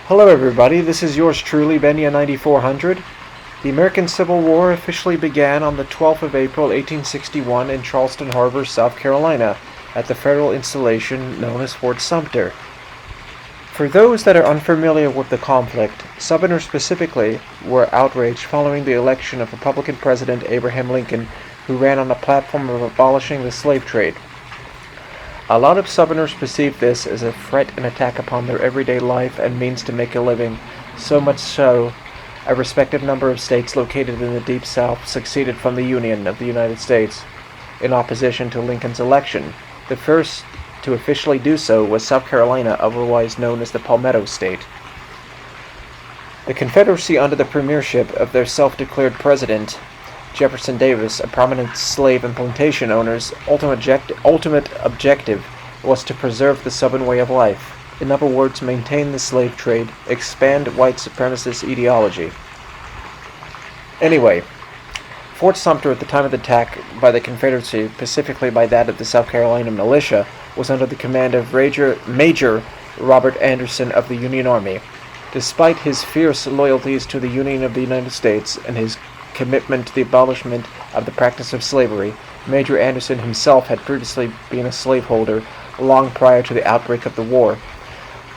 Hello everybody, this is yours truly, Benya 9400. The American Civil War officially began on the 12th of April 1861 in Charleston Harbor, South Carolina, at the federal installation known as Fort Sumter. For those that are unfamiliar with the conflict, Southerners specifically were outraged following the election of Republican President Abraham Lincoln, who ran on a platform of abolishing the slave trade. A lot of Southerners perceived this as a threat and attack upon their everyday life and means to make a living, so much so a respective number of states located in the Deep South seceded from the Union of the United States in opposition to Lincoln's election. The first to officially do so was South Carolina, otherwise known as the Palmetto State. The Confederacy, under the premiership of their self-declared president, Jefferson Davis, a prominent slave and plantation owner's ultimate objective was to preserve the Southern way of life. In other words, maintain the slave trade, expand white supremacist ideology. Anyway, Fort Sumter at the time of the attack by the Confederacy, specifically by that of the South Carolina militia, was under the command of Major Robert Anderson of the Union Army. Despite his fierce loyalties to the Union of the United States and his commitment to the abolishment of the practice of slavery, Major Anderson himself had previously been a slaveholder long prior to the outbreak of the war.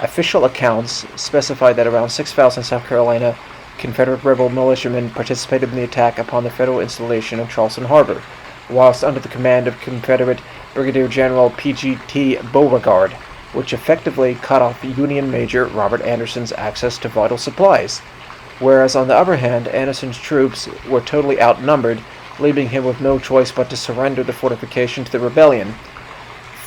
Official accounts specify that around 6,000 South Carolina Confederate rebel militiamen participated in the attack upon the federal installation of Charleston Harbor, whilst under the command of Confederate Brigadier General P.G.T. Beauregard, which effectively cut off Union Major Robert Anderson's access to vital supplies. Whereas on the other hand, Anderson's troops were totally outnumbered, leaving him with no choice but to surrender the fortification to the rebellion.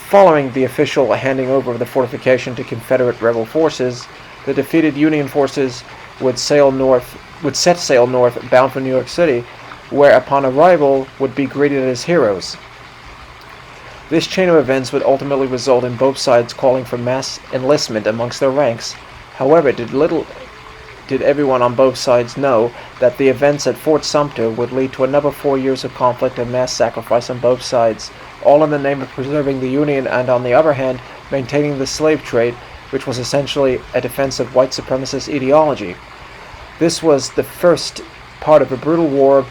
Following the official handing over of the fortification to Confederate rebel forces, the defeated Union forces would set sail north, bound for New York City, where upon arrival would be greeted as heroes. This chain of events would ultimately result in both sides calling for mass enlistment amongst their ranks. However, did everyone on both sides know that the events at Fort Sumter would lead to another 4 years of conflict and mass sacrifice on both sides, all in the name of preserving the Union and, on the other hand, maintaining the slave trade, which was essentially a defense of white supremacist ideology. This was the first part of a brutal war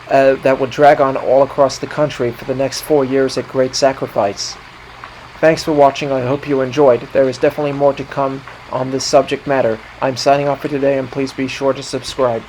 that would drag on all across the country for the next 4 years at great sacrifice. Thanks for watching. I hope you enjoyed. There is definitely more to come on this subject matter. I'm signing off for today, and please be sure to subscribe.